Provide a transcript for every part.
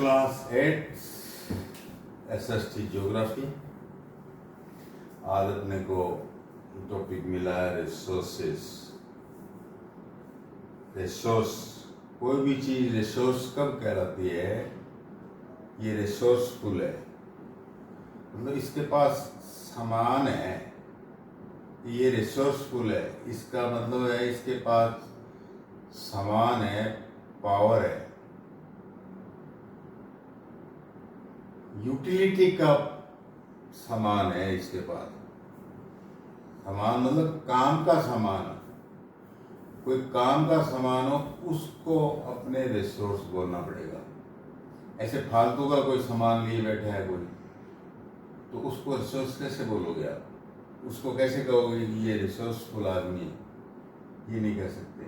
Class 8 SST geography. आज अपने को टॉपिक मिला है रिसोर्सेस। रिसोर्स, कोई भी चीज रिसोर्स कब कहलाती है? ये रिसोर्सफुल है, मतलब इसके पास सामान है, ये रिसोर्सफुल है। इसका मतलब है इसके पास सामान है, पावर है। यूटिलिटी का सामान है इसके पास। सामान मतलब काम का सामान। कोई काम का सामान हो उसको अपने रिसोर्स बोलना पड़ेगा। ऐसे फालतू का कोई सामान लिए बैठे है कोई, तो उसको रिसोर्स कैसे बोलोगे आप? उसको कैसे कहोगे कि ये रिसोर्सफुल आदमी है? ये नहीं कह सकते।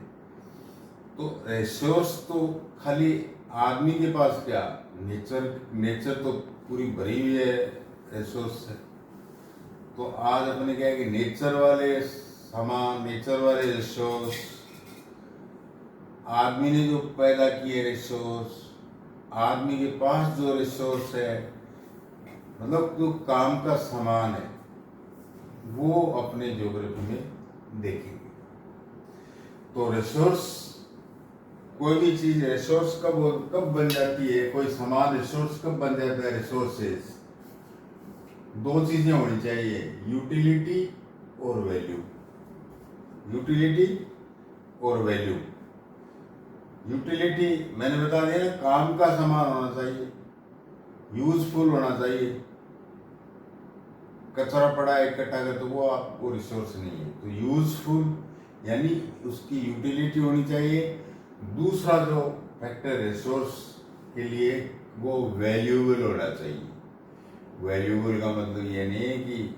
तो रिसोर्स तो खाली आदमी के पास क्या, नेचर तो पूरी भरी हुई है रिसोर्स से। तो आज अपने क्या है कि नेचर वाले सामान, नेचर वाले रिसोर्स, आदमी ने जो पैदा किए रिसोर्स, आदमी के पास जो रिसोर्स है, मतलब जो काम का सामान है, वो अपने ज्योग्राफी में देखेंगे। तो रिसोर्स, कोई भी चीज रिसोर्स कब बन जाती है? कोई सामान रिसोर्स कब बन जाता है? रिसोर्सेस, दो चीजें होनी चाहिए, यूटिलिटी और वैल्यू। यूटिलिटी और वैल्यू। यूटिलिटी मैंने बता दिया, काम का सामान होना चाहिए, यूजफुल होना चाहिए। कचरा पड़ा है इकट्ठा कर, तो वो आपको रिसोर्स नहीं है। तो यूजफुल यानी उसकी यूटिलिटी होनी चाहिए। दूसरा जो फैक्टर रिसोर्स के लिए, वो वैल्यूएबल होना चाहिए। वैल्यूएबल का मतलब ये नहीं है कि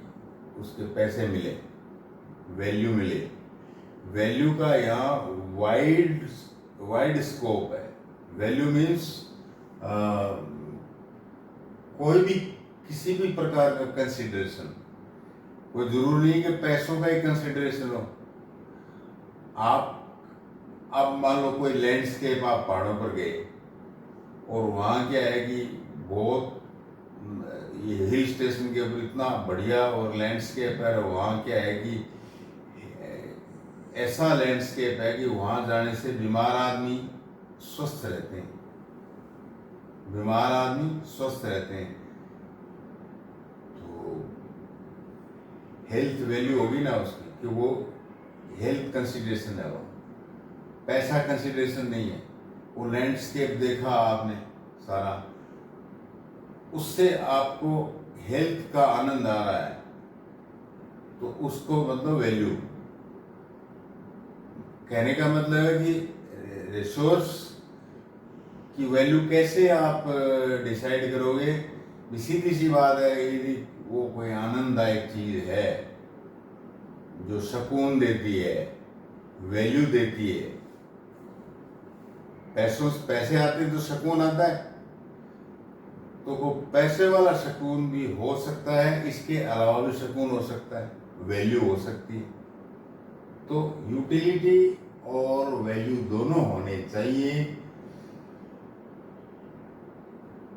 उसके पैसे मिले, वैल्यू मिले। वैल्यू का यहाँ वाइड स्कोप है। वैल्यू मीन्स कोई भी, किसी भी प्रकार का कंसिडरेशन। कोई जरूरी नहीं कि पैसों का ही कंसिडरेशन हो। आप मान लो कोई लैंडस्केप, आप पहाड़ों पर गए और वहाँ क्या है कि बहुत, ये हिल स्टेशन के ऊपर इतना बढ़िया और लैंडस्केप है, वहाँ क्या है कि ऐसा लैंडस्केप है कि वहाँ जाने से बीमार आदमी स्वस्थ रहते हैं। बीमार आदमी स्वस्थ रहते हैं। तो हेल्थ वैल्यू होगी ना उसकी, कि वो हेल्थ कंसिडरेशन है, वो पैसा कंसिडरेशन नहीं है। वो लैंडस्केप देखा आपने सारा, उससे आपको हेल्थ का आनंद आ रहा है, तो उसको मतलब वैल्यू। कहने का मतलब है कि रिसोर्स की वैल्यू कैसे आप डिसाइड करोगे? सीधी सी बात है, यदि वो कोई आनंददायक चीज है जो सुकून देती है, वैल्यू देती है। पैसे आते तो सुकून आता है, तो वो पैसे वाला सुकून भी हो सकता है, इसके अलावा भी सुकून हो सकता है, वैल्यू हो सकती है। तो यूटिलिटी और वैल्यू दोनों होने चाहिए।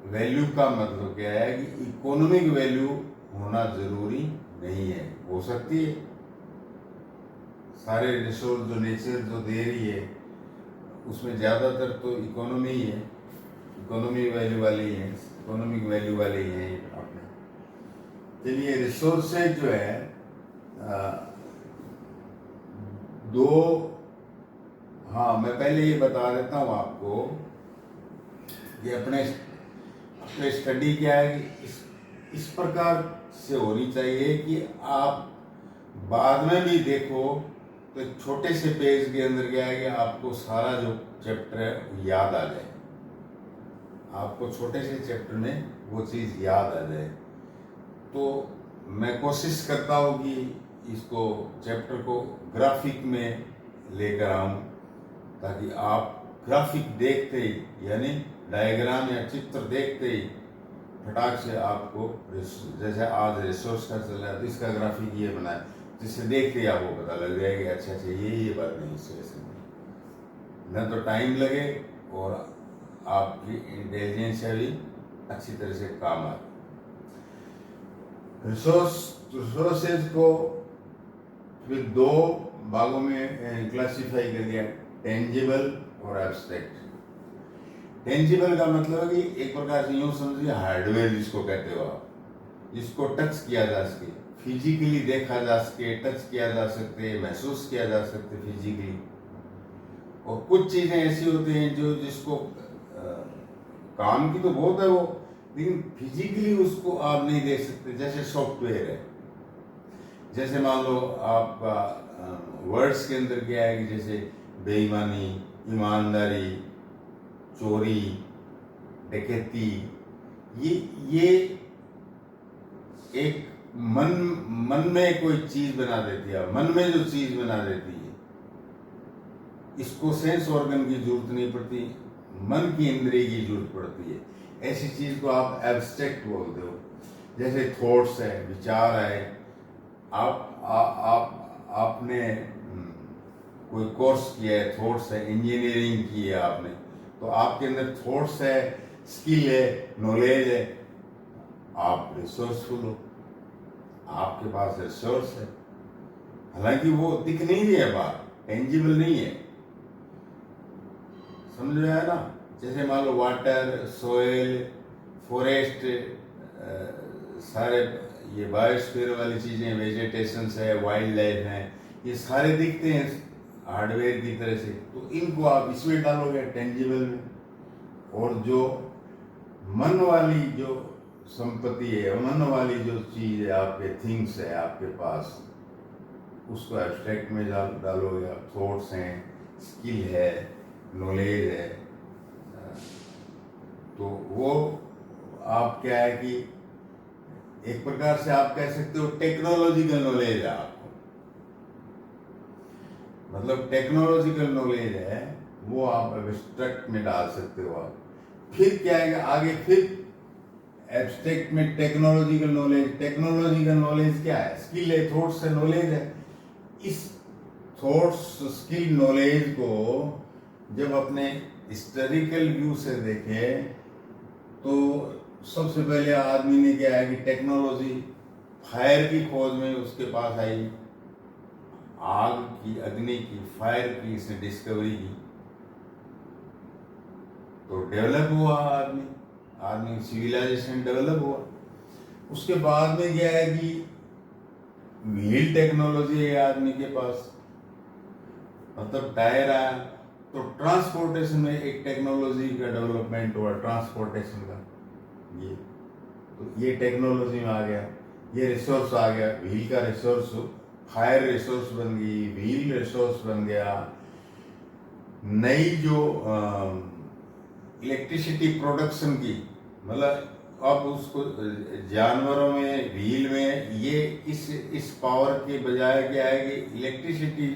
वैल्यू का मतलब क्या है कि इकोनॉमिक वैल्यू होना जरूरी नहीं है, हो सकती है। सारे रिसोर्स जो नेचर जो दे रही है, उसमें ज़्यादातर तो इकोनॉमी ही है, इकोनॉमी वैल्यू वाली है, इकोनॉमिक वैल्यू वाले ही हैं अपने। चलिए, रिसोर्सेज जो है दो, हाँ मैं पहले ये बता देता हूँ आपको कि अपने स्टडी क्या है कि इस प्रकार से होनी चाहिए कि आप बाद में भी देखो तो एक छोटे से पेज के अंदर क्या है कि आपको सारा जो चैप्टर है याद आ जाए। आपको छोटे से चैप्टर में वो चीज़ याद आ जाए। तो मैं कोशिश करता हूँ कि इसको, चैप्टर को ग्राफिक में लेकर आऊँ, ताकि आप ग्राफिक देखते ही, यानी डायग्राम या चित्र देखते ही फटाक से आपको, जैसे आज रिसोर्स का चल रहा है तो इसका ग्राफिक ये बना है, जिससे देखते ही आपको पता लग जाएगा कि अच्छा ये बात नहीं, इस वजह से। न तो टाइम लगे और आपकी इंटेलिजेंस भी अच्छी तरह से काम आए। रिसोर्सेज को फिर दो भागों में क्लासिफाई कर दिया, टेंजिबल और एब्स्ट्रैक्ट। टेंजिबल का मतलब है कि एक प्रकार से यूं समझिए हार्डवेयर जिसको कहते हो आप, जिसको टच किया जा सके, फिजिकली देखा जा सके, टच किया जा सकते, महसूस किया जा सकते फिजिकली। और कुछ चीजें ऐसी होती हैं जो जिसको काम की तो बहुत है वो, लेकिन फिजिकली उसको आप नहीं देख सकते। जैसे सॉफ्टवेयर है, जैसे मान लो आपका वर्ड्स के अंदर क्या है कि जैसे बेईमानी, ईमानदारी, चोरी, डकैती, ये एक मन में कोई चीज बना देती है, मन में जो चीज बना देती है, इसको सेंस ऑर्गन की जरूरत नहीं पड़ती, मन की इंद्रिय की जरूरत पड़ती है। ऐसी चीज को आप एब्स्ट्रैक्ट बोलते हो। जैसे थॉट्स है, विचार है, आपने कोई कोर्स किया है, थॉट्स है, इंजीनियरिंग की है आपने, तो आपके अंदर थॉट्स है, स्किल है, नॉलेज है, आप रिसोर्सफुल हो, आपके पास रिसोर्स है। हालांकि वो दिख नहीं रही है, बात टेंजिबल नहीं है, समझ में आया ना। जैसे मान लो वाटर, सॉइल, फॉरेस्ट, सारे ये बायोस्फीयर वाली चीजें, वेजिटेशन है, वाइल्ड लाइफ है, ये सारे दिखते हैं हार्डवेयर की तरह से, तो इनको आप इसमें डालोगे टेंजिबल में। और जो मन वाली जो संपत्ति है, मन वाली जो चीज है, आपके थिंग्स है आपके पास, उसको एब्स्ट्रैक्ट में डालोगे आप। थॉट्स हैं, स्किल है, नॉलेज है, तो वो आप क्या है कि एक प्रकार से आप कह सकते हो टेक्नोलॉजिकल नॉलेज है आपको, मतलब टेक्नोलॉजिकल नॉलेज है वो आप एब्स्ट्रैक्ट में डाल सकते हो आप। फिर क्या है आगे, फिर एब्स्ट्रैक्ट में टेक्नोलॉजिकल नॉलेज। टेक्नोलॉजिकल नॉलेज क्या है? स्किल है, थॉट्स है, नॉलेज है। इस थॉट्स, स्किल, नॉलेज को जब अपने हिस्टोरिकल व्यू से देखें तो सबसे पहले आदमी ने क्या है कि टेक्नोलॉजी, फायर की खोज में उसके पास आई, आग की, अग्नि की, फायर की इसने डिस्कवरी की, तो डेवलप हुआ आदमी सिविलाइजेशन डेवलप हुआ। उसके बाद में क्या है कि व्हील टेक्नोलॉजी है आदमी के पास, मतलब टायर आया, तो ट्रांसपोर्टेशन में एक टेक्नोलॉजी का डेवलपमेंट हुआ, ट्रांसपोर्टेशन का। ये टेक्नोलॉजी में आ गया, ये रिसोर्स आ गया, व्हील का रिसोर्स, फायर रिसोर्स बन गई, व्हील रिसोर्स बन गया। नई जो इलेक्ट्रिसिटी प्रोडक्शन की, मतलब अब उसको जानवरों में, व्हील में, ये इस पावर के बजाय क्या है कि इलेक्ट्रिसिटी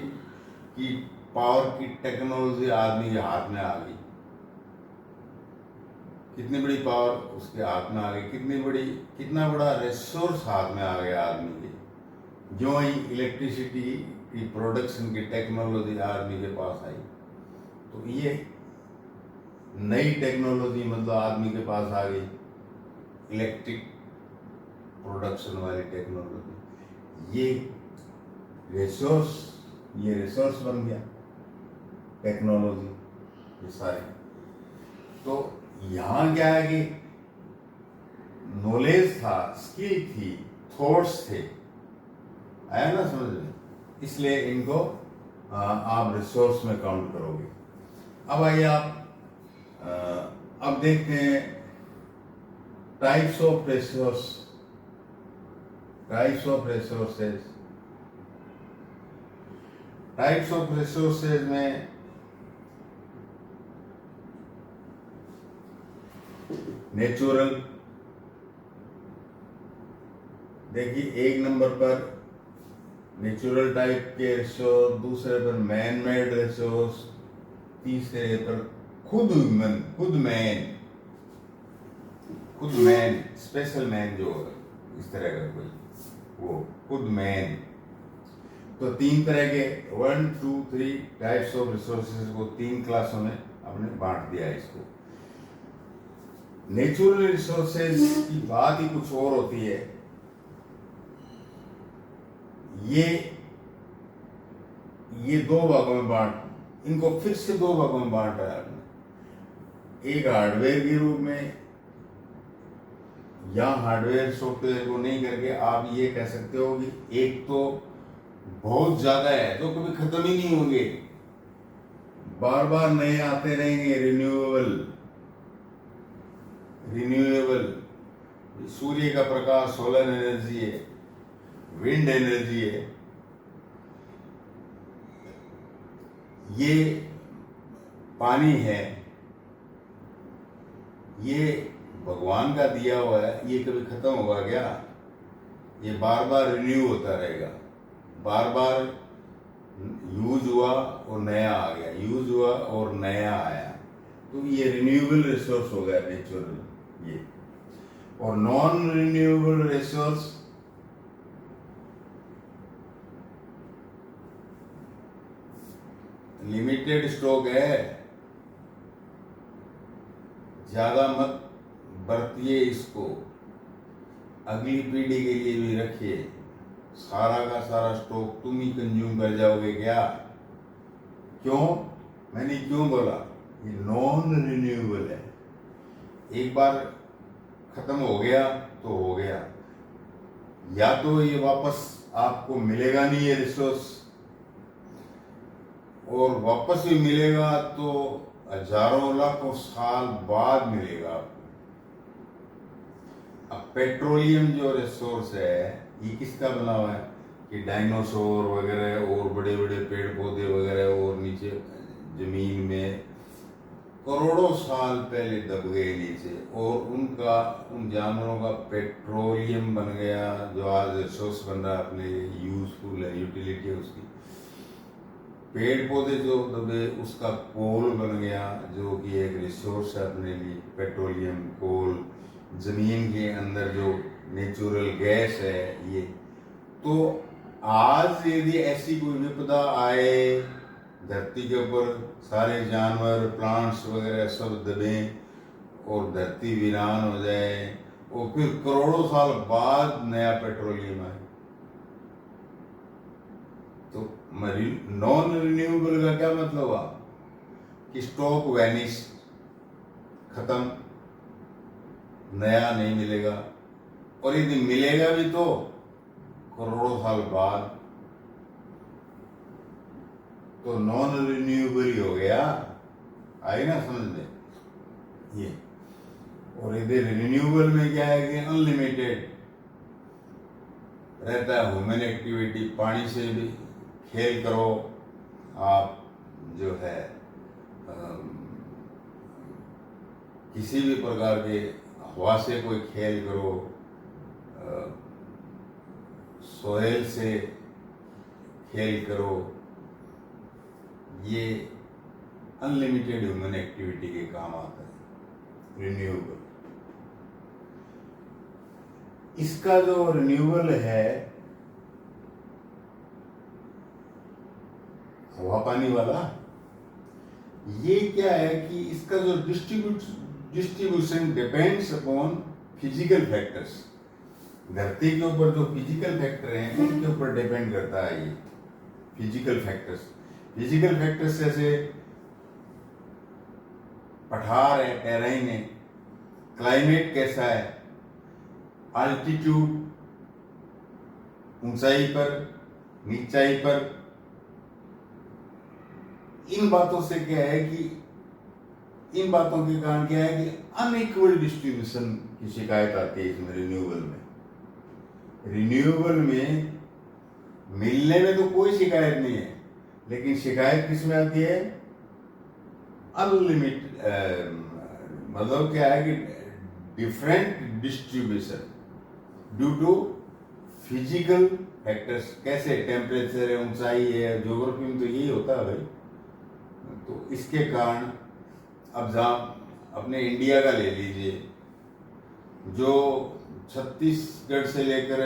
की पावर की टेक्नोलॉजी आदमी के हाथ में आ गई। कितनी बड़ी पावर उसके हाथ में आ गई, कितना बड़ा रिसोर्स हाथ में आ गया आदमी के। जो ही इलेक्ट्रिसिटी की प्रोडक्शन की टेक्नोलॉजी आदमी के पास आई, तो ये नई टेक्नोलॉजी मतलब आदमी के पास आ गई, इलेक्ट्रिक प्रोडक्शन वाली टेक्नोलॉजी। ये रिसोर्स बन गया टेक्नोलॉजी, ये सारी। तो यहाँ क्या है कि नॉलेज था, स्किल थी, थॉट्स थे, आया ना समझ में, इसलिए इनको आप रिसोर्स में काउंट करोगे। अब आइए आप अब देखते हैं types of resources. Types of resources में नेचुरल, देखिए एक नंबर पर नेचुरल टाइप के रिसोर्स, दूसरे पर मैन मेड रिसोर्स, तीसरे पर खुद मैन स्पेशल मैन जो इस तरह का कोई, वो खुद मैन। तो तीन तरह के 1, 2, 3 टाइप्स ऑफ रिसोर्सेज को 3 क्लासों में आपने बांट दिया इसको। नेचुरल रिसोर्सेज की बात ही कुछ और होती है। ये दो भागों में इनको फिर से दो भागों में बांटा है आपने। एक हार्डवेयर के रूप में, या हार्डवेयर सॉफ्टवेयर को नहीं करके आप ये कह सकते हो कि एक तो बहुत ज्यादा है जो कभी खत्म ही नहीं होंगे, बार बार नए आते रहेंगे। रिन्यूएबल सूर्य का प्रकाश, सोलर एनर्जी है, विंड एनर्जी है, ये पानी है, ये भगवान का दिया हुआ है, ये कभी खत्म होगा क्या? ये बार बार रिन्यू होता रहेगा, बार बार यूज हुआ और नया आ गया, यूज हुआ और नया आया। तो ये रिन्यूएबल रिसोर्स हो गया नेचुरल ये। और non renewable resource limited stock है, ज्यादा मत बरतिए इसको, अगली पीढ़ी के लिए भी रखिए। सारा का सारा स्टॉक तुम ही कंज्यूम कर जाओगे क्या? क्यों? मैंने क्यों बोला? ये नॉन रिन्यूएबल है, एक बार खत्म हो गया तो हो गया, या तो ये वापस आपको मिलेगा नहीं ये रिसोर्स, और वापस भी मिलेगा तो हजारों लाखों साल बाद मिलेगा आपको। अब पेट्रोलियम जो रिसोर्स है ये किसका बना हुआ है कि डायनासोर वगैरह और बड़े बड़े पेड़ पौधे वगैरह और नीचे जमीन में करोड़ों साल पहले दब गए नीचे, और उन जानवरों का पेट्रोलियम बन गया जो आज रिसोर्स बन रहा है अपने यूजफुल है, यूटिलिटी है उसकी। पेड़ पौधे जो दबे उसका कोल बन गया जो कि एक रिसोर्स है अपने लिए, पेट्रोलियम कोल। जमीन के अंदर जो नेचुरल गैस है ये। तो आज यदि ऐसी कोई विपदा आए धरती के ऊपर, सारे जानवर प्लांट्स वगैरह सब दबे और धरती वीरान हो जाए, और फिर करोड़ों साल बाद नया पेट्रोलियम आए, तो नॉन रिन्यूएबल का क्या मतलब हुआ कि स्टॉक वैनिश, खत्म, नया नहीं मिलेगा, और यदि मिलेगा भी तो करोड़ों साल बाद, तो नॉन रिन्यूएबल ही हो गया। आई ना समझ में ये? और यदि रिन्यूएबल में क्या है कि अनलिमिटेड रहता है ह्यूमन एक्टिविटी, पानी से भी खेल करो आप, जो है किसी भी प्रकार के हवा से कोई खेल करो, सोहेल से खेल करो, ये अनलिमिटेड ह्यूमन एक्टिविटी के काम आता है रिन्यूएबल। इसका जो रिन्यूएबल है हवा पानी वाला, ये क्या है कि इसका जो distribution depends upon physical factors. धरती के ऊपर जो फिजिकल फैक्टर हैं उनके ऊपर डिपेंड करता है ये फिजिकल फैक्टर्स जैसे पठार है, टेरेन है, क्लाइमेट कैसा है, अल्टीट्यूड, ऊंचाई पर, नीचाई पर। इन बातों से क्या है कि इन बातों के कारण क्या है कि अनइक्वल डिस्ट्रीब्यूशन की शिकायत आती है इसमें। रिन्यूएबल में मिलने में तो कोई शिकायत नहीं है, लेकिन शिकायत किस में आती है? अनलिमिटेड, मतलब क्या है कि different distribution due to physical factors. कैसे? टेम्परेचर है, ऊंचाई है, ज्योग्राफी में तो यही होता है भाई। तो इसके कारण अब जहाँ अपने इंडिया का ले लीजिए, जो छत्तीसगढ़ से लेकर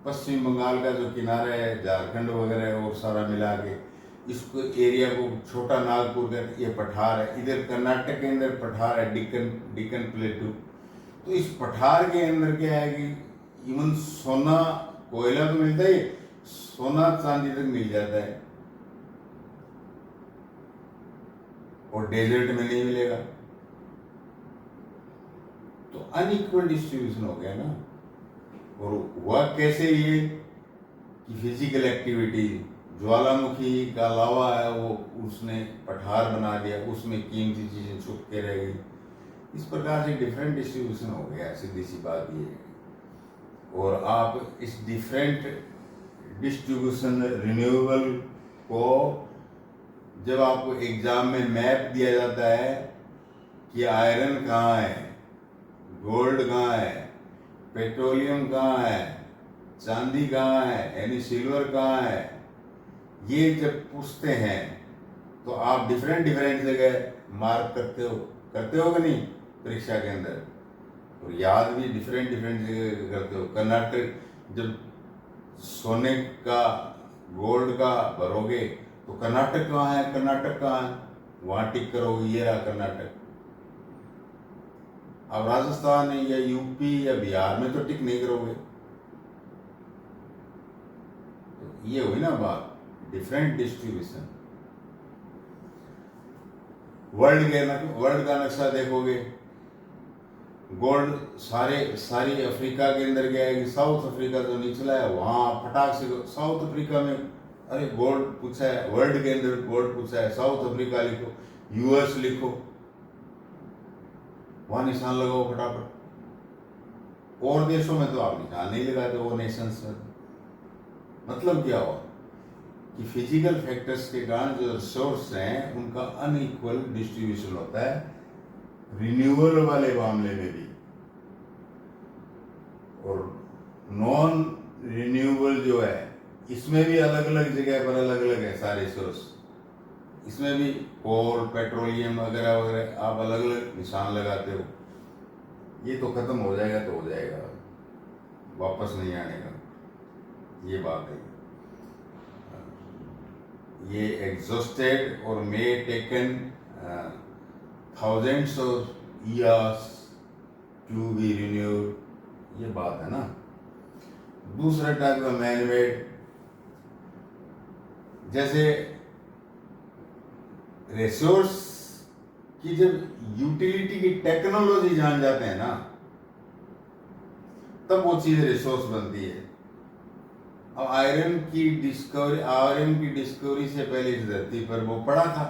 पश्चिम बंगाल का जो किनारा है, झारखंड वगैरह और सारा मिला के, इसको एरिया को छोटा नागपुर का ये पठार है, इधर कर्नाटक के अंदर पठार है डिकन प्लेटू। तो इस पठार के अंदर क्या है कि इवन सोना कोयला तो मिलता ही, सोना चांदी तक मिल जाता है, और डेजर्ट में नहीं मिलेगा। तो अनइक्वल डिस्ट्रीब्यूशन हो गया ना। और हुआ कैसे ये कि फिजिकल एक्टिविटी, ज्वालामुखी का लावा है वो उसने पठार बना दिया, उसमें कीमती चीजें छुप के रह गई। इस प्रकार से डिफरेंट डिस्ट्रीब्यूशन हो गया, सीधी सी बात ये है। और आप इस डिफरेंट डिस्ट्रीब्यूशन रिन्यूएबल को जब आपको एग्जाम में मैप दिया जाता है कि आयरन कहाँ है, गोल्ड कहाँ है, पेट्रोलियम कहाँ है, चांदी कहाँ है, यानी सिल्वर कहाँ है, ये जब पूछते हैं तो आप डिफरेंट डिफरेंट जगह मार्क करते हो कि नहीं परीक्षा के अंदर, और याद भी डिफरेंट डिफरेंट जगह करते हो। कर्नाटक जब सोने का गोल्ड का भरोगे तो कर्नाटक कहाँ है, कर्नाटक कहाँ है, वहां टिक करोगे, ये रहा कर्नाटक। अब राजस्थान या यूपी या बिहार में तो टिक नहीं करोगे। तो ये हुई ना बात, डिफरेंट डिस्ट्रीब्यूशन। वर्ल्ड का नक्शा देखोगे, गोल्ड सारी अफ्रीका के अंदर गया है कि साउथ अफ्रीका जो निचला है वहां फटाक से साउथ अफ्रीका में अरे गोल्ड पूछा है, वर्ल्ड के अंदर गोल्ड पूछा है, साउथ अफ्रीका लिखो, यूएस लिखो, वहां निशान लगाओ फटाफट। और देशों में तो आप निशान नहीं लगाते, वो नेशंस में। मतलब क्या हुआ कि फिजिकल फैक्टर्स के कारण जो रिसोर्स हैं उनका अनइक्वल डिस्ट्रीब्यूशन होता है, रिन्यूअल वाले मामले में भी। और नॉन रिन्यूएबल जो है इसमें भी अलग अलग जगह पर अलग अलग है सारे सोर्स। इसमें भी कोल, पेट्रोलियम वगैरह वगैरह आप अलग अलग निशान लगाते हो। ये तो खत्म हो जाएगा तो हो जाएगा, वापस नहीं आने का, ये बात है। ये एग्जॉस्टेड और may taken thousands of years to be renewed, ये बात है ना। दूसरा टाइप का मैनमेड, जैसे रिसोर्स की जब यूटिलिटी की टेक्नोलॉजी जान जाते हैं ना, तब वो चीज रिसोर्स बनती है। अब आयरन की डिस्कवरी से पहले इस धरती पर वो पड़ा था,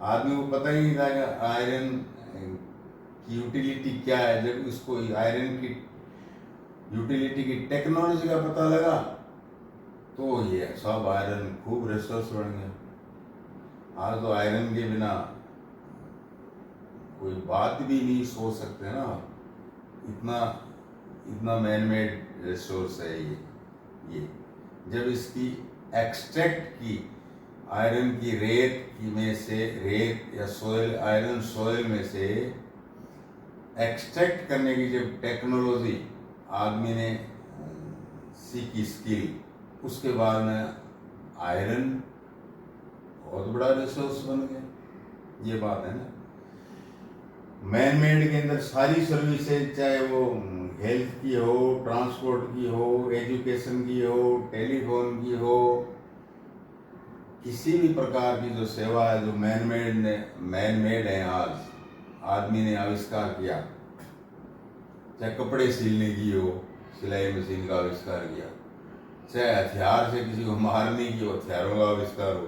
आदमी को पता ही नहीं था कि आयरन की यूटिलिटी क्या है। जब इसको आयरन की यूटिलिटी की टेक्नोलॉजी का पता लगा तो ये सब आयरन खूब रिसोर्स बन गया। आज तो आयरन के बिना कोई बात भी नहीं सोच सकते ना, इतना मैनमेड रिसोर्स है ये। जब इसकी एक्सट्रैक्ट की आयरन की रेत या सोयल, आयरन सोयल में से एक्सट्रैक्ट करने की जब टेक्नोलॉजी आदमी ने सीखी, स्किल, उसके बाद में आयरन बहुत बड़ा रिसोर्स बन गया। ये बात है ना। मैनमेड के अंदर सारी सर्विसेज, चाहे वो हेल्थ की हो, ट्रांसपोर्ट की हो, एजुकेशन की हो, टेलीफोन की हो, किसी भी प्रकार की जो सेवा है जो मैनमेड है, आज आदमी ने आविष्कार किया, चाहे कपड़े सिलने की हो, सिलाई मशीन का आविष्कार किया, चाहे हथियार से किसी को मारने की हो, हथियारों का आविष्कार हो,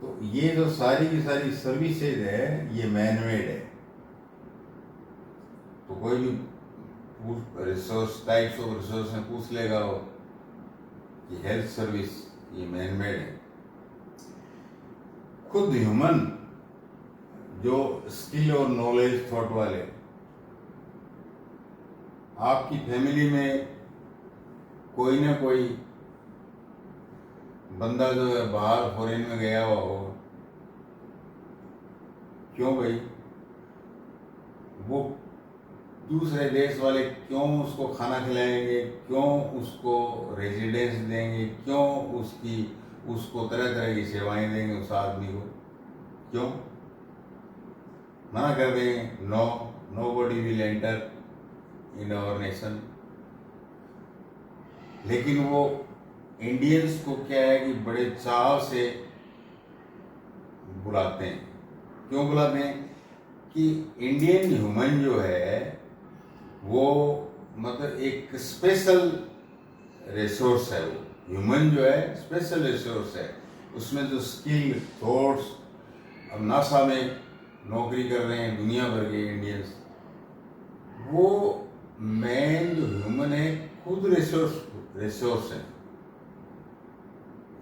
तो ये जो सारी की सारी सर्विसेज है ये मैनमेड है। तो कोई भी रिसोर्स, टाइप्स ऑफ रिसोर्स में पूछ लेगा वो कि हेल्थ सर्विस ये मैनमेड है। खुद ह्यूमन जो स्किल और नॉलेज थॉट वाले, आपकी फैमिली में कोई ना कोई बंदा जो है बाहर फॉरेन में गया हुआ हो, क्यों भाई? वो दूसरे देश वाले क्यों उसको खाना खिलाएंगे, क्यों उसको रेजिडेंस देंगे, क्यों उसको तरह तरह की सेवाएं देंगे उस आदमी को। क्यों मना कर देंगे? No, nobody will enter in our nation. लेकिन वो इंडियंस को क्या है कि बड़े चाव से बुलाते हैं। क्यों बुलाते हैं? कि इंडियन ह्यूमन जो है वो मतलब एक स्पेशल रिसोर्स है। वो ह्यूमन जो है स्पेशल रिसोर्स है। उसमें जो स्किल थॉट्स, अब नासा में नौकरी कर रहे हैं दुनिया भर के इंडियंस, वो मैन जो ह्यूमन है खुद रिसोर्स है।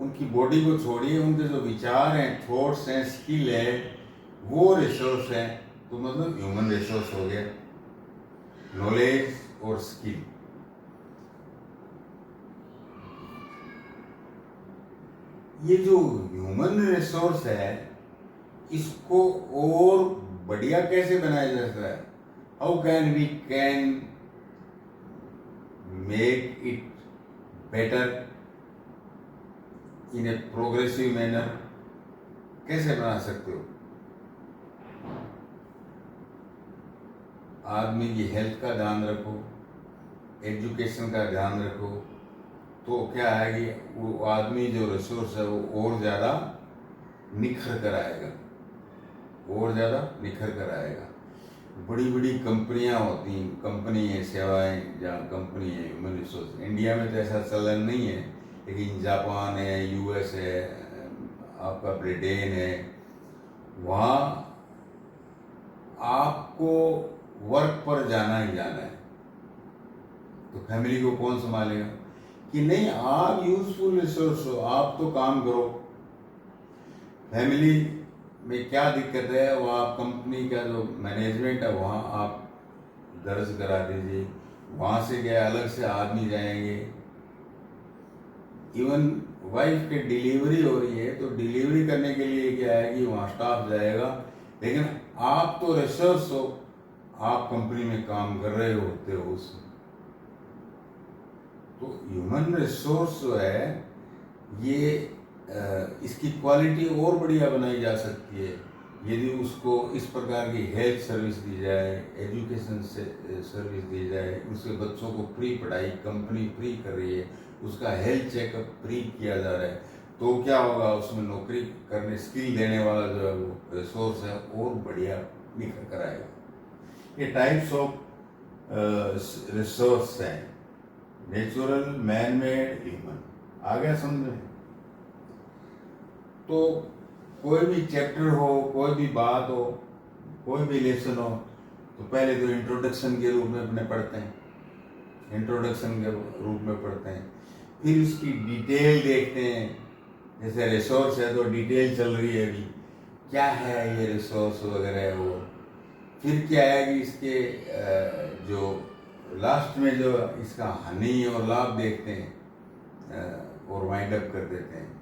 उनकी बॉडी को छोड़िए, उनके जो विचार हैं, थॉट्स हैं, स्किल है, वो रिसोर्स है। तो मतलब ह्यूमन रिसोर्स हो गया, नॉलेज और स्किल। ये जो ह्यूमन रिसोर्स है इसको और बढ़िया कैसे बनाया जा सकता है? How can make it better in a progressive manner? कैसे बना सकते हो? आदमी की हेल्थ का ध्यान रखो, एजुकेशन का ध्यान रखो, तो क्या है कि वो आदमी जो रिसोर्स है वो और ज़्यादा निखर कर आएगा, और ज़्यादा निखर कर आएगा। बड़ी बड़ी कंपनियां होती हैं, कंपनी है, सेवाएं जहाँ कंपनी है ह्यूमन रिसोर्स। इंडिया में तो ऐसा चलन नहीं है, लेकिन जापान है, यूएस है, आपका ब्रिटेन है, वहाँ आपको वर्क पर जाना ही जाना है। तो फैमिली को कौन संभालेगा? कि नहीं, आप यूजफुल रिसोर्स हो, आप तो काम करो। फैमिली में क्या दिक्कत है वो आप कंपनी का जो मैनेजमेंट है वहाँ आप दर्ज करा दीजिए। वहाँ से क्या अलग से आदमी जाएंगे। इवन वाइफ की डिलीवरी हो रही है तो डिलीवरी करने के लिए क्या है कि वहाँ स्टाफ जाएगा, लेकिन आप तो रिसोर्स हो, आप कंपनी में काम कर रहे होते हो उसमें। तो ह्यूमन रिसोर्स जो है ये इसकी क्वालिटी और बढ़िया बनाई जा सकती है यदि उसको इस प्रकार की हेल्थ सर्विस दी जाए, एजुकेशन से सर्विस दी जाए। उसके बच्चों को फ्री पढ़ाई कंपनी फ्री कर रही है, उसका हेल्थ चेकअप फ्री किया जा रहा है, तो क्या होगा? उसमें नौकरी करने स्किल देने वाला जो है वो रिसोर्स है और बढ़िया निखर कर आएगा। ये टाइप्स ऑफ रिसोर्स हैं, नेचुरल, मैन मेड, ह्यूमन। आ गया समझ में? तो कोई भी चैप्टर हो, कोई भी बात हो, कोई भी लेसन हो, तो पहले तो इंट्रोडक्शन के रूप में अपने पढ़ते हैं, इंट्रोडक्शन के रूप में पढ़ते हैं। फिर उसकी डिटेल देखते हैं। जैसे रिसोर्स है तो डिटेल चल रही है अभी, क्या है ये रिसोर्स वगैरह वो। फिर क्या है कि इसके जो लास्ट में जो इसका हानि और लाभ देखते हैं और वाइंड अप कर देते हैं।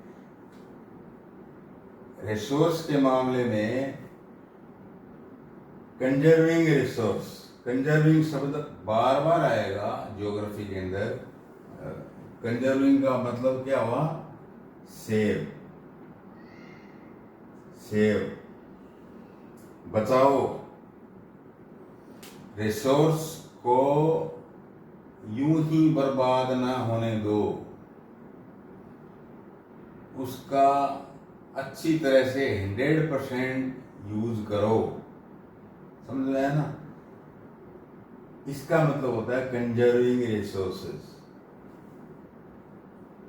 रिसोर्स के मामले में कंजर्विंग रिसोर्स, कंजर्विंग शब्द बार बार आएगा ज्योग्राफी के अंदर। कंजर्विंग का मतलब क्या हुआ? सेव, सेव, बचाओ। रिसोर्स को यूं ही बर्बाद ना होने दो, उसका अच्छी तरह से 100% यूज करो। समझ में आया ना? इसका मतलब होता है कंजर्विंग रिसोर्सेज।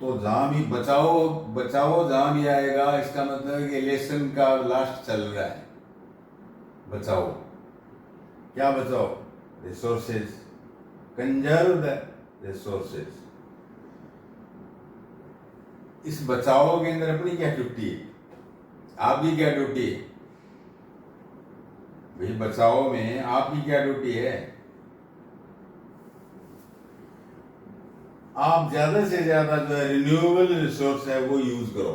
तो जहां भी बचाओ बचाओ जहां भी आएगा, इसका मतलब है कि लेसन का लास्ट चल रहा है। बचाओ, क्या बचाओ? Resources, conserve the resources. इस बचाओ के अंदर अपनी क्या ड्यूटी है? आपकी क्या ड्यूटी है भाई? बचाओ में आपकी क्या ड्यूटी है? आप ज्यादा से ज्यादा जो रिन्यूएबल रिसोर्स है वो यूज करो।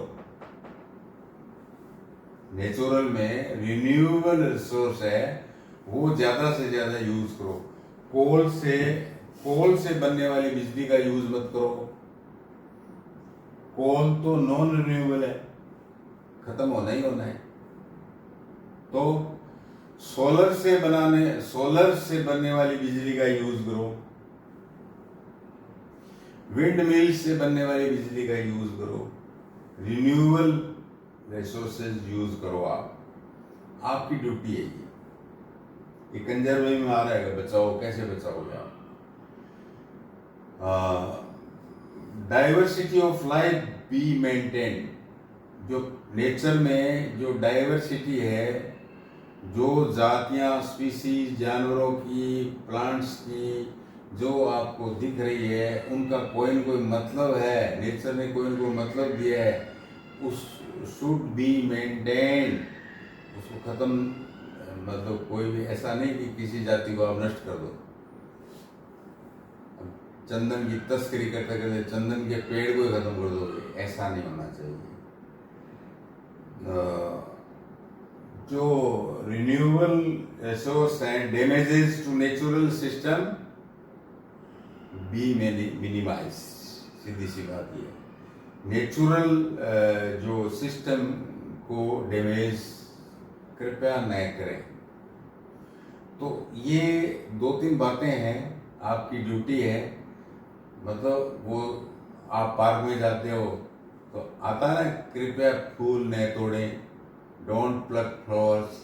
नेचुरल में रिन्यूएबल रिसोर्स है वो ज्यादा से ज्यादा यूज करो। कोल से बनने वाली बिजली का यूज मत करो। कोल तो नॉन रिन्यूएबल है, खत्म होना ही होना है। तो सोलर से बनने वाली बिजली का यूज करो, विंड मिल से बनने वाली बिजली का यूज करो, रिन्यूएबल रिसोर्सेज यूज करो। आपकी ड्यूटी है ये कंजर्विंग में आ रहा है, बचाओ। कैसे बचाओगे आप? Diversity of life be maintain. जो नेचर में जो डाइवर्सिटी है, जो जातियां, स्पीसीज, जानवरों की, प्लांट्स की जो आपको दिख रही है, उनका कोई न कोई मतलब है, नेचर ने कोई न कोई मतलब दिया है, उस शुड बी मेंटेन। उसको खत्म, मतलब कोई भी ऐसा नहीं कि किसी जाति को आप नष्ट कर दो। चंदन की तस्करी करते करते चंदन के पेड़ को ही खत्म कर दोगे, ऐसा नहीं होना चाहिए। जो रिन्यूएबल रिसोर्स हैं, damages to natural system be minimize. सीधी सी बात ये, नेचुरल जो सिस्टम को डैमेज कृपया न करें। तो ये 2-3 बातें हैं, आपकी ड्यूटी है। मतलब वो आप पार्क में जाते हो तो आता है ना, कृपया फूल न तोड़ें, डोंट प्लक फ्लावर्स।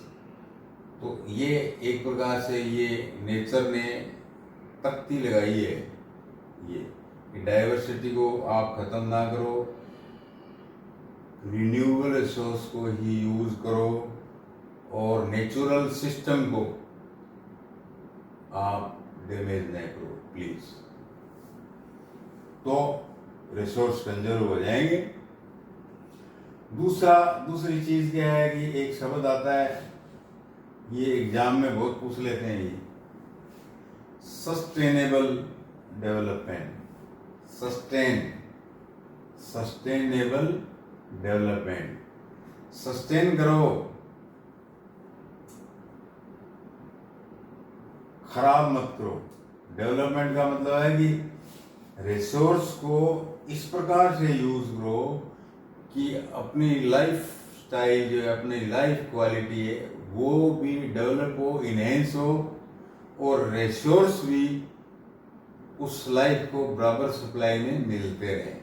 तो ये एक प्रकार से ये नेचर ने तख्ती लगाई है, ये डाइवर्सिटी को आप खत्म ना करो, रिन्यूएबल रिसोर्स को ही यूज करो, और नेचुरल सिस्टम को आप डैमेज नहीं करो प्लीज। तो रिसोर्स कंजर्व हो जाएंगे। दूसरी चीज क्या है कि एक शब्द आता है, ये एग्जाम में बहुत पूछ लेते हैं, ये sustainable development. Sustainable development, sustain करो, खराब मत करो। डेवलपमेंट का मतलब है कि रिसोर्स को इस प्रकार से यूज करो कि अपनी लाइफ स्टाइल जो है, अपनी लाइफ क्वालिटी है, वो भी डेवलप हो, इनहेंस हो, और रिसोर्स भी उस लाइफ को बराबर सप्लाई में मिलते रहे।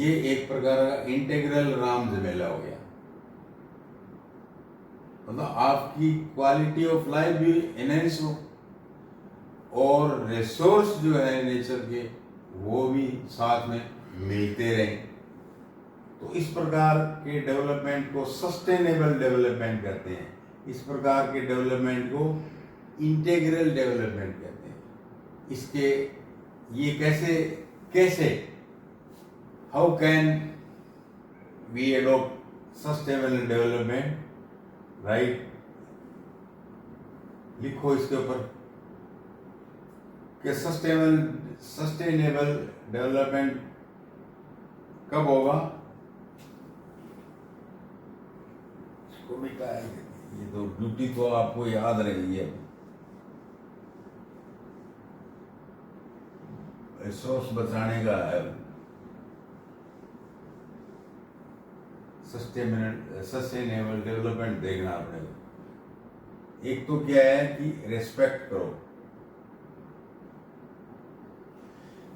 ये एक प्रकार का इंटीग्रल राम झमेला हो गया। मतलब आपकी क्वालिटी ऑफ लाइफ भी एनहेंस हो, और रिसोर्स जो है नेचर के, वो भी साथ में मिलते रहें। तो इस प्रकार के डेवलपमेंट को सस्टेनेबल डेवलपमेंट कहते हैं। इस प्रकार के डेवलपमेंट को इंटीग्रल डेवलपमेंट कहते हैं। इसके ये कैसे how can we adopt sustainable development, right? लिखो इसके ऊपर कि सस्टेनेबल डेवलपमेंट कब होगा। इसको मिटा है, ये तो ड्यूटी तो आपको याद रहेगी है। रिसोर्स बचाने का है, सस्टेनेबल डेवलपमेंट देखना आपने। एक तो क्या है कि रेस्पेक्ट करो,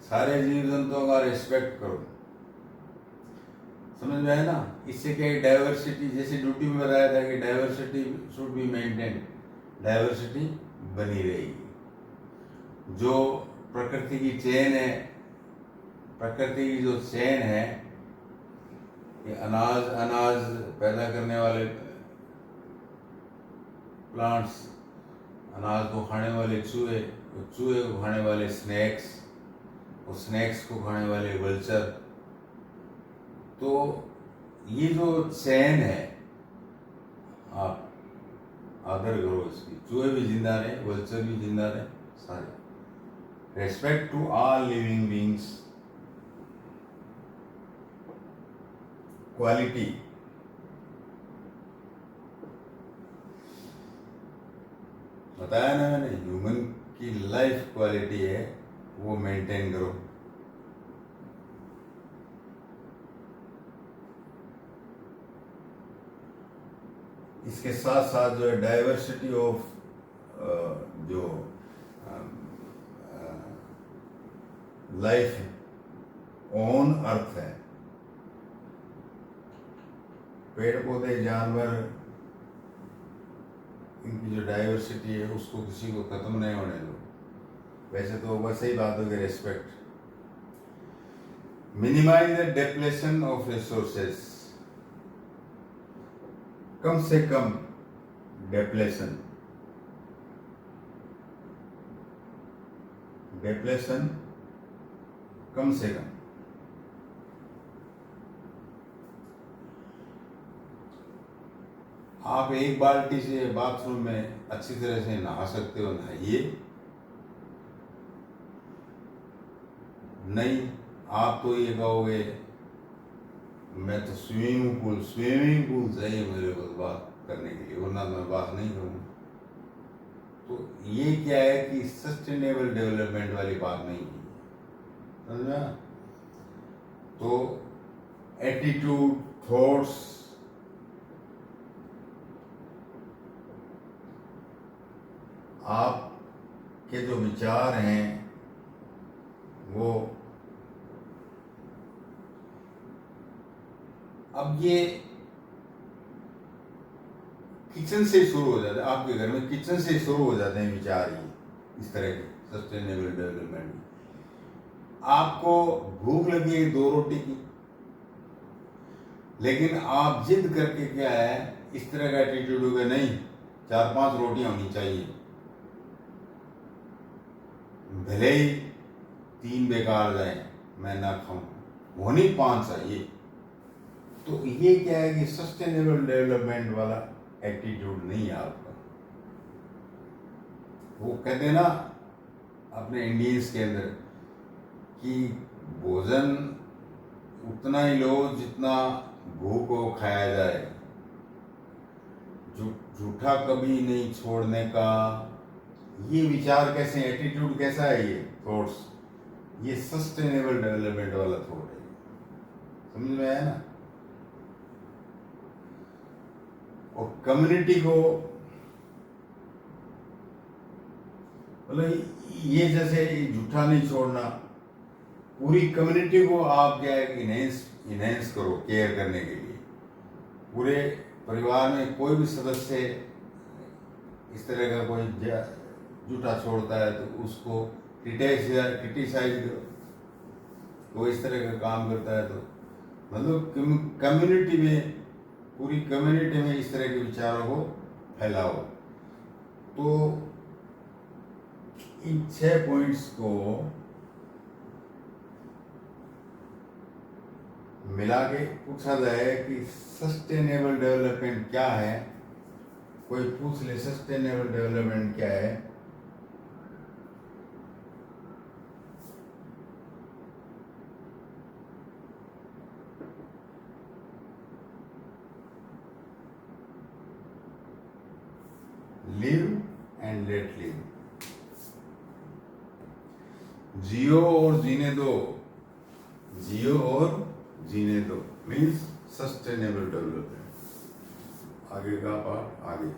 सारे जीव जंतुओं का रेस्पेक्ट करो, समझ में आया ना? इससे क्या है, डाइवर्सिटी, जैसे ड्यूटी में बताया था कि diversity should be maintain, diversity बनी रहेगी। जो प्रकृति की चेन है, प्रकृति की जो चेन है, ये अनाज पैदा करने वाले प्लांट्स, अनाज को खाने वाले चूहे, चूहे को खाने वाले स्नैक्स, और स्नैक्स को खाने वाले वल्चर। तो ये जो चैन है, आप आदर करो इसकी। चूहे भी जिंदा रहे, वल्चर भी जिंदा रहे, सारे। Respect to all living beings, quality, बताया ना मैंने, ह्यूमन की लाइफ क्वालिटी है, वो मेंटेन करो। इसके साथ साथ जो है डाइवर्सिटी ऑफ जो लाइफ ऑन अर्थ है, पेड़ पौधे जानवर, इनकी जो डाइवर्सिटी है उसको किसी को खत्म नहीं होने दो। वैसे तो वैसे ही बात होगी respect. Minimize the depletion of resources, कम से कम डेप्लेशन कम से कम। आप एक बाल्टी से बाथरूम में अच्छी तरह से नहा सकते हो, नहाइए। नहीं, आप तो ये कहोगे मैं तो स्विमिंग पूल चाहिए मेरे को बात करने के लिए, वरना मैं बात नहीं करूँगा। तो ये क्या है कि सस्टेनेबल डेवलपमेंट वाली बात नहीं है, समझा? तो एटीट्यूड, थॉट्स, आप के जो विचार हैं वो अब ये किचन से शुरू हो जाते हैं। आपके घर में किचन से शुरू हो जाते हैं विचार, ये इस तरह के सस्टेनेबल डेवलपमेंट में। आपको भूख लगी है 2 रोटी की, लेकिन आप जिद करके क्या है इस तरह का एटीट्यूड होगा, नहीं 4-5 रोटियां होनी चाहिए, भले ही 3 बेकार जाए मैं ना खाऊं, होनी 5 चाहिए। तो ये क्या है कि सस्टेनेबल डेवलपमेंट वाला एटीट्यूड नहीं है आपका। वो कहते हैं ना अपने इंडियंस के अंदर कि भोजन उतना ही लो जितना भूख को खाया जाए, झूठा कभी नहीं छोड़ने का। ये विचार कैसे, एटीट्यूड कैसा है, ये थॉट्स, ये सस्टेनेबल डेवलपमेंट वाला थॉट है। समझ में आया ना? और कम्युनिटी को मतलब ये जैसे झूठा नहीं छोड़ना, पूरी कम्युनिटी को आप क्या है इनहेंस करो केयर करने के लिए। पूरे परिवार में कोई भी सदस्य इस तरह का कोई झूठा छोड़ता है तो उसको क्रिटिसाइज करो। वो इस तरह का काम करता है तो मतलब कम्युनिटी में, पूरी कम्युनिटी में इस तरह के विचारों को फैलाओ। तो इन 6 पॉइंट्स को मिला के पूछा जाए कि सस्टेनेबल डेवलपमेंट क्या है, कोई पूछ ले सस्टेनेबल डेवलपमेंट क्या है, लिव एंड लेट लिव, जियो और जीने दो, जियो और जीने दो मीन्स सस्टेनेबल डेवलपमेंट। आगे का पार्ट आगे।